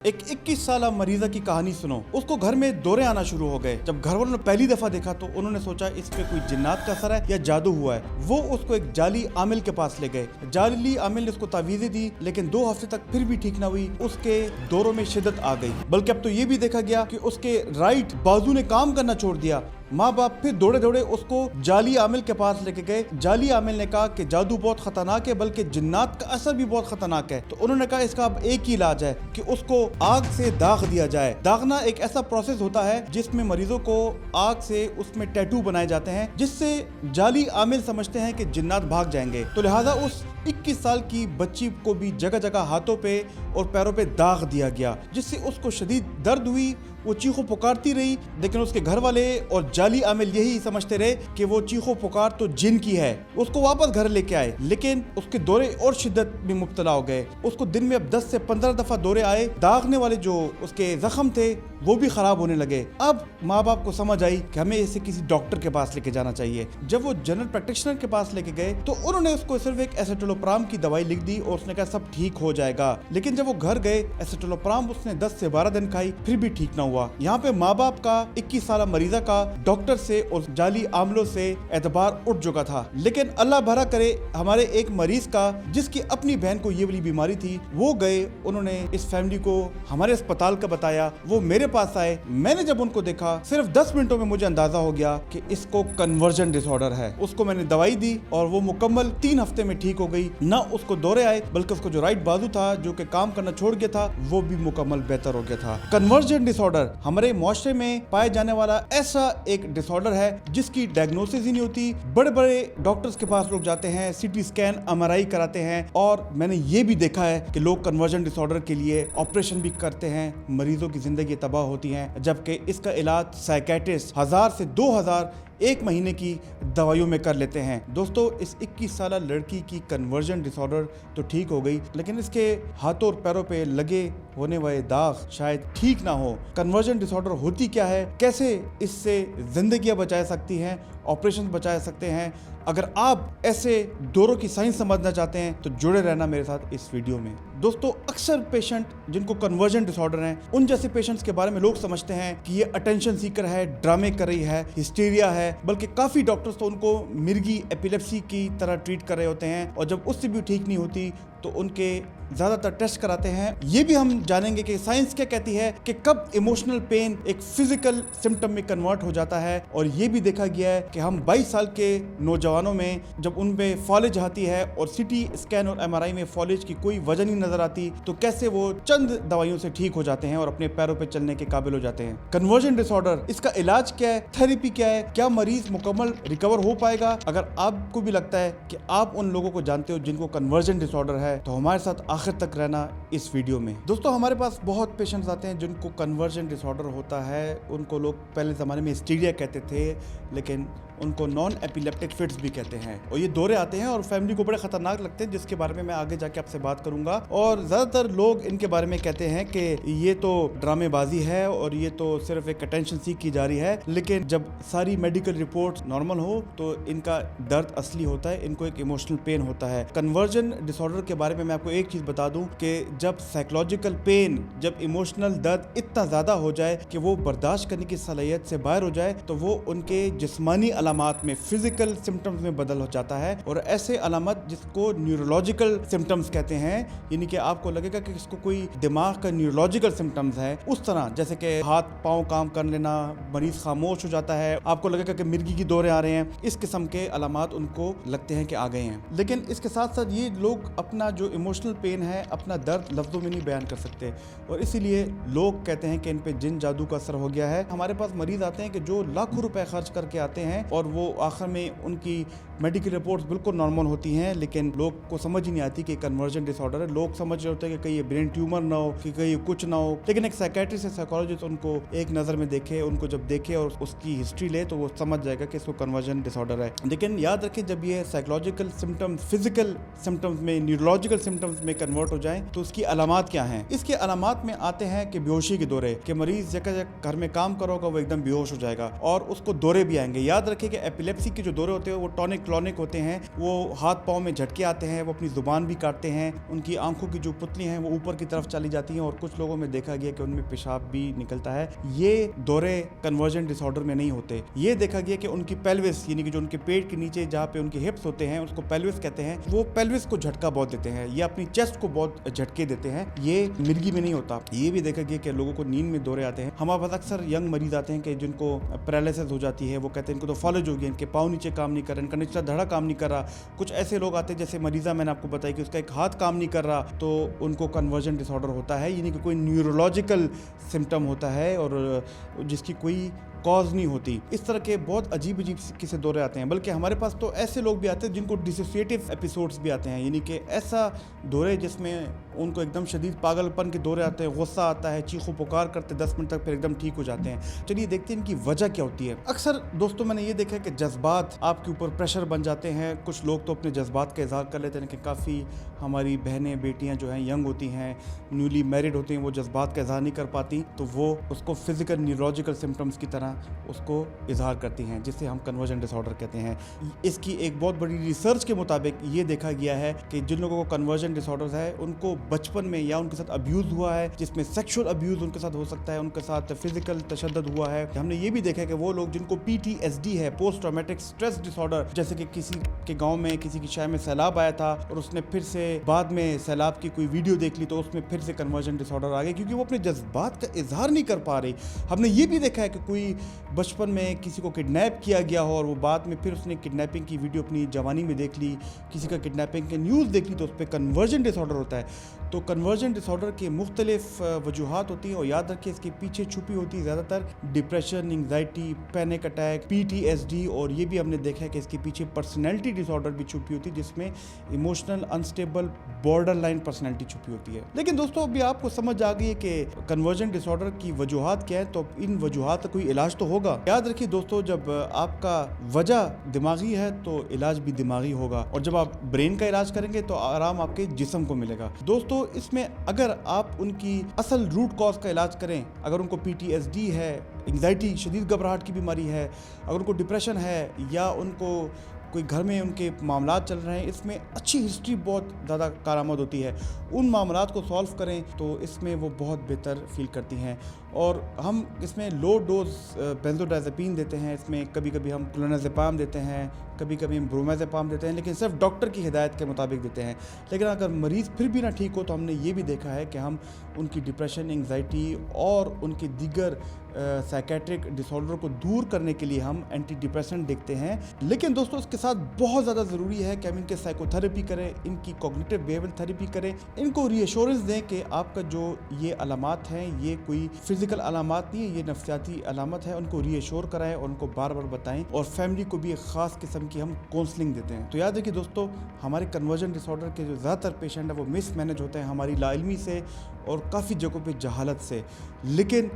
एक 21 साल मरीजा की कहानी सुनो। उसको घर में दौरे आना शुरू हो गए। जब घर वालों ने पहली दफा देखा तो उन्होंने सोचा इस पे कोई जिन्नात का असर है या जादू हुआ है। वो उसको एक जाली आमिल के पास ले गए। जाली आमिल ने उसको तावीज़ें दी, लेकिन 2 हफ्ते तक फिर भी ठीक ना हुई। उसके दौरों में शिद्दत आ गई। बल्कि अब तो ये भी देखा गया कि उसके राइट बाजू ने काम करना छोड़ दिया। माँ बाप फिर दौड़े दौड़े उसको जाली आमिल के पास लेके गए। जाली आमिल ने कहा कि जादू बहुत खतरनाक है, बल्कि जिन्नात का असर भी बहुत खतरनाक है। तो उन्होंने कहा इसका अब एक ही इलाज है कि उसको आग से दाग दिया जाए। दागना एक ऐसा प्रोसेस होता है जिसमें मरीजों को आग से उसमें टैटू बनाए जाते हैं, जिससे जाली आमिल समझते हैं कि जिन्नात भाग जाएंगे। तो लिहाजा उस 21 साल की बच्ची को भी जगह जगह हाथों पे और पैरों पे दाग दिया गया, जिससे उसको शदीद दर्द हुई। वो चीखों पुकारती रही, लेकिन उसके घर वाले और जाली आमिल यही समझते रहे कि वो चीखों पुकार तो जिन की है। उसको वापस घर लेके आए, लेकिन उसके दौरे और शिद्दत में मुब्तला हो गए। उसको दिन में अब 10 से 15 दफा दौरे आए। दागने वाले जो उसके जख्म थे वो भी खराब होने लगे। अब माँ बाप को समझ आई कि हमें इसे किसी डॉक्टर के पास लेके जाना चाहिए। जब वो जनरल प्रैक्टिशनर के पास लेके गए तो उन्होंने उसको सिर्फ एक एसिटोलोप्राम की दवाई लिख दी और उसने कहा सब ठीक हो जाएगा। लेकिन जब वो घर गए, एसिटोलोप्राम उसने 10 से 12 दिन खाई, फिर भी ठीक ना हुआ। यहाँ पे माँ बाप का 21 साल मरीजा का डॉक्टर से और जाली आमलों से एतबार उठ चुका था। लेकिन अल्लाह भला करे, हमारे एक मरीज का जिसकी अपनी बहन को ये वाली बीमारी थी, वो गए, उन्होंने इस फैमिली को हमारे अस्पताल का बताया। वो मेरे पास आए। मैंने जब उनको देखा, सिर्फ 10 मिनटों में मुझे अंदाजा हो गया कि इसको कन्वर्जन डिसऑर्डर है। उसको मैंने दवाई दी और वो मुकम्मल 3 हफ्ते में ठीक हो गई। ना उसको दौरे आए, बल्कि उसको जो राइट बाजू था जो कि काम करना छोड़ गया था, वो भी मुकम्मल बेहतर हो गया था। कन्वर्जन डिसऑर्डर हमारे मुआशरे में पाए जाने वाला ऐसा एक डिसऑर्डर है जिसकी डायग्नोसिस ही नहीं होती। बड़े बड़े डॉक्टर्स के पास लोग जाते हैं, सीटी स्कैन, MRI कराते हैं, और मैंने ये भी देखा है कि लोग कन्वर्जन डिसऑर्डर के लिए ऑपरेशन भी करते हैं। मरीजों की जिंदगी तबाह होती हैं, जबकि इसका इलाज साइकेट्रिस्ट 1000 से 2000 एक महीने की दवाइयों में कर लेते हैं। दोस्तों, इस 21 साल लड़की की कन्वर्जन डिसऑर्डर तो ठीक हो गई, लेकिन इसके हाथों और पैरों पे लगे होने वाले दाग शायद ठीक ना हो। कन्वर्जन डिसऑर्डर होती क्या है, कैसे इससे जिंदगियां बचा सकती हैं, ऑपरेशन बचा सकते हैं। अगर आप ऐसे दौरों की साइंस समझना चाहते हैं तो जुड़े रहना मेरे साथ इस वीडियो में। दोस्तों, अक्सर पेशेंट जिनको कन्वर्जन डिसऑर्डर हैं, उन जैसे पेशेंट्स के बारे में लोग समझते हैं कि ये अटेंशन सीकर है, ड्रामे कर रही है, हिस्टीरिया है, बल्कि काफ़ी डॉक्टर्स तो उनको मिर्गी एपिलेप्सी की तरह ट्रीट कर रहे होते हैं, और जब उससे भी ठीक नहीं होती तो उनके ज़्यादातर टेस्ट कराते हैं। ये भी हम जानेंगे कि साइंस क्या कहती है कि कब इमोशनल पेन एक फिजिकल सिम्टम में कन्वर्ट हो जाता है। और ये भी देखा गया है कि हम 22 साल के नौजवानों में जब उन पे फॉलेज आती है और सीटी स्कैन और MRI में फॉलेज की कोई वजह नहीं नजर आती, तो कैसे वो चंद दवाइयों से ठीक हो जाते हैं और अपने पैरों पे चलने के काबिल हो जाते हैं। कन्वर्जन डिसऑर्डर, इसका इलाज क्या है, थेरेपी क्या है, क्या मरीज मुकम्मल रिकवर हो पाएगा? अगर आपको भी लगता है कि आप उन लोगों को जानते हो जिनको कन्वर्जन डिसऑर्डर है, तो हमारे साथ आखिर तक रहना इस वीडियो में। दोस्तों, हमारे पास बहुत पेशेंट्स आते हैं जिनको कन्वर्जन डिसऑर्डर होता है। उनको लोग पहले ज़माने में हिस्टीरिया कहते थे, लेकिन उनको नॉन एपिलेप्टिक फिट्स भी कहते हैं। और ये दौरे आते हैं और फैमिली को बड़े खतरनाक लगते हैं, जिसके बारे में मैं आगे जाके आपसे बात करूंगा। और ज़्यादातर लोग इनके बारे में कहते हैं कि ये तो ड्रामेबाजी है और ये तो सिर्फ एक अटेंशन सीख की जा रही है। लेकिन जब सारी मेडिकल रिपोर्ट नॉर्मल हो तो इनका दर्द असली होता है, इनको एक इमोशनल पेन होता है। कन्वर्जन डिसऑर्डर के बारे में मैं आपको एक चीज़ बता दूं कि जब साइकोलॉजिकल पेन, जब इमोशनल दर्द इतना ज़्यादा हो जाए कि वो बर्दाश्त करने की सलाहियत से बाहर हो जाए, तो वो उनके जिस्मानी अलामात में, फिजिकल सिम्टम्स में बदल हो जाता है। और ऐसे अलामत जिसको न्यूरोलॉजिकल सिम्टम्स कहते हैं, यानी कि आपको लगेगा कि इसको कोई दिमाग का न्यूरोलॉजिकल सिम्टम्स है, उस तरह जैसे कि हाथ पाँव काम कर लेना, मरीज खामोश हो जाता है, आपको लगेगा कि मिर्गी की दौरे आ रहे हैं। इस किस्म के अलामत उनको लगते हैं कि आ गए हैं। लेकिन इसके साथ साथ ये लोग अपना जो इमोशनल पेन है, अपना दर्द लफ्ज़ों में नहीं बयान कर सकते, और इसीलिए लोग कहते हैं कि इन पे जिन जादू का असर हो गया है। हमारे पास मरीज आते हैं कि जो लाखों रुपए खर्च करके आते हैं और वो आखिर में उनकी मेडिकल रिपोर्ट्स बिल्कुल नॉर्मल होती हैं, लेकिन लोग को समझ ही नहीं आती कि कन्वर्जन डिसऑर्डर है। लोग समझ रहे होते हैं कि कहीं ये ब्रेन ट्यूमर ना हो, कि कहीं कुछ ना हो। लेकिन एक साइकेट्रिस्ट या साइकोलॉजिस्ट उनको एक नज़र में देखे, उनको जब देखे और उसकी हिस्ट्री ले, तो वो समझ जाएगा कि इसको कन्वर्जन डिसऑर्डर है। लेकिन याद रखें, जब ये साइकोलॉजिकल सिम्टम्स फिजिकल सिम्टम्स में, न्यूरोलॉजिकल न्यूरोलॉजिकल सिम्टम्स में कन्वर्ट हो जाएं तो उसकी अलामात क्या हैं। इसके अलामात में आते हैं कि बेहोशी के दौरे, कि मरीज जगह घर में काम करोगा वो एकदम बेहोश हो जाएगा और उसको दौरे भी आएंगे। याद रखिए कि एपिलेप्सी के जो दौरे होते हैं वो टॉनिक क्लॉनिक होते हैं, वो हाथ पाँव में झटके आते हैं, वो अपनी जुबान भी काटते हैं, उनकी आंखों की जो पुतली हैं वो ऊपर की तरफ चली जाती हैं और कुछ लोगों में देखा गया कि उनमें पेशाब भी निकलता है। ये दौरे कन्वर्जन डिसऑर्डर में नहीं होते। ये देखा गया कि उनकी पेल्विस यानी कि जो उनके पेट के नीचे जहाँ पे उनके हिप्स होते हैं उसको पेल्विस कहते हैं, वो पेल्विस को झटका बहुत देते हैं या अपनी चेस्ट को बहुत झटके देते हैं। ये मिर्गी में नहीं होता। ये भी देखा गया कि लोगों को नींद में दौरे आते हैं। हमारे पास अक्सर यंग मरीज आते हैं कि जिनको पैरालिसिस हो जाती है, वो कहते हैं इनको तो फॉलेज हो गया, इनके पाँव नीचे काम नहीं कर रहा, इनका निचला धड़ा काम नहीं कर रहा। कुछ ऐसे लोग आते हैं जैसे मरीजा मैंने आपको बताया कि उसका एक हाथ काम नहीं कर रहा, तो उनको कन्वर्जन डिसऑर्डर होता है, यानी कि कोई न्यूरोलॉजिकल सिम्टम होता है और जिसकी कोई कॉज नहीं होती। इस तरह के बहुत अजीब किस्से दौरे आते हैं। बल्कि हमारे पास तो ऐसे लोग भी आते हैं जिनको डिसोसिएटिव एपिसोड्स भी आते हैं, यानी कि ऐसा दौरे जिसमें उनको एकदम शदीद पागलपन के दौरे आते हैं, गुस्सा आता है, चीखो पुकार करते 10 मिनट तक, फिर एकदम ठीक हो जाते हैं। चलिए देखते हैं इनकी वजह क्या होती है। अक्सर दोस्तों मैंने ये देखा है कि जज्बात आपके ऊपर प्रेशर बन जाते हैं। कुछ लोग तो अपने जज्बात का इजहार कर लेते हैं कि काफ़ी हमारी बहनें बेटियां जो हैं यंग होती हैं, न्यूली मैरिड होती हैं, वो जज्बात का इजहार नहीं कर पाती, तो वो उसको फिजिकल न्यूरोलॉजिकल सिम्टम्स की तरह उसको इजहार करती हैं, जिसे हम कन्वर्जन डिसऑर्डर कहते हैं। इसकी एक बहुत बड़ी रिसर्च के मुताबिक ये देखा गया है कि जिन लोगों को कन्वर्जन डिसऑर्डर है उनको बचपन में या उनके साथ अब्यूज़ हुआ है, जिसमें सेक्सुअल अब्यूज़ उनके साथ हो सकता है, उनके साथ फिजिकल तशद्दुद हुआ है। हमने ये भी देखा है कि वो लोग जिनको PTSD है, पोस्ट ट्रॉमेटिक स्ट्रेस डिसऑर्डर, जैसे कि किसी के गाँव में किसी की शहर में सैलाब आया था और उसने फिर से बाद में सैलाब की कोई वीडियो देख ली तो उसमें फिर से कन्वर्जन डिसऑर्डर आ गया, क्योंकि वो अपने जज्बात का इजहार नहीं कर पा रही। हमने ये भी देखा है कि कोई बचपन में किसी को किडनैप किया गया हो और वो बाद में फिर उसने किडनैपिंग की वीडियो अपनी जवानी में देख ली, किसी का किडनैपिंग के न्यूज़ देख ली, तो उस पर कन्वर्जन डिसऑर्डर होता है। तो कन्वर्जन डिसऑर्डर के मुख्तलिफ वजूहात होती हैं और याद रखिए इसके पीछे छुपी होती है ज़्यादातर depression, anxiety, panic attack, PTSD, और ये भी हमने देखा है कि इसके पीछे पर्सनैलिटी डिसऑर्डर भी छुपी होती है, जिसमें emotional unstable border line personality छुपी होती है। लेकिन दोस्तों अभी आपको समझ आ गई है कि कन्वर्जन डिसऑर्डर की वजूहात क्या है, तो इन वजूहात का कोई इलाज तो होगा। याद रखिए दोस्तों, जब आपका वजह दिमागी है तो इलाज भी दिमागी होगा, और जब आप ब्रेन का इलाज करेंगे तो आराम आपके जिस्म को मिलेगा। दोस्तों इसमें अगर आप उनकी असल रूट कॉज का इलाज करें, अगर उनको PTSD है, एंग्जाइटी, शदीद घबराहट की बीमारी है, अगर उनको डिप्रेशन है या उनको कोई घर में उनके मामलात चल रहे हैं, इसमें अच्छी हिस्ट्री बहुत ज़्यादा कारआमद होती है, उन मामलात को सॉल्व करें तो इसमें वो बहुत बेहतर फील करती हैं। और हम इसमें लो डोज बेंजोडाइज़ेपिन देते हैं, इसमें कभी कभी हम क्लोनाज़ेपाम देते हैं, कभी कभी हम ब्रोमाज़ेपाम देते हैं, लेकिन सिर्फ डॉक्टर की हिदायत के मुताबिक देते हैं। लेकिन अगर मरीज़ फिर भी ना ठीक हो तो हमने ये भी देखा है कि हम उनकी डिप्रेशन, एंग्जाइटी और उनके दीगर साइकेट्रिक डिसऑर्डर को दूर करने के लिए हम एंटी डिप्रेसेंट देखते हैं। लेकिन दोस्तों इसके साथ बहुत ज़्यादा ज़रूरी है कि हम इनके साइकोथेरेपी करें, इनकी कॉग्निटिव बिहेवियर थेरेपी करें, इनको रीअश्योरेंस दें कि आपका जो ये अलामात हैं ये कोई फिजिकल अलामात नहीं है, ये नफ्सियाती अलामत है। उनको रीअश्योर कराएं और उनको बार बार बताएं, और फैमिली को भी एक ख़ास किस्म की हम काउंसलिंग देते हैं। तो याद रखिए दोस्तों, हमारे कन्वर्जन डिसऑर्डर के जो ज़्यादातर पेशेंट है वो मिसमैनेज होते हैं हमारी लाइल्मी से और काफ़ी जगहों पर जहालत से, लेकिन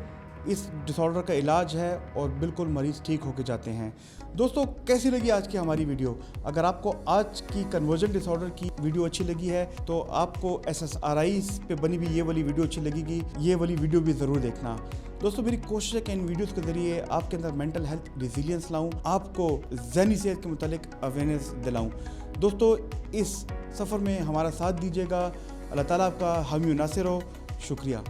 इस डिसऑर्डर का इलाज है और बिल्कुल मरीज़ ठीक होके जाते हैं। दोस्तों कैसी लगी आज की हमारी वीडियो? अगर आपको आज की कन्वर्जन डिसऑर्डर की वीडियो अच्छी लगी है तो आपको SSRI पे बनी हुई ये वाली वीडियो अच्छी लगेगी, ये वाली वीडियो भी ज़रूर देखना। दोस्तों मेरी कोशिश है कि इन वीडियोस के ज़रिए आपके अंदर मेंटल हेल्थ रिजिलियंस लाऊं, आपको ज़हनी सेहत के मुतालिक अवेयरनेस दिलाऊं। दोस्तों इस सफ़र में हमारा साथ दीजिएगा। अल्लाह ताला आपका हामी नासिर हो। शुक्रिया।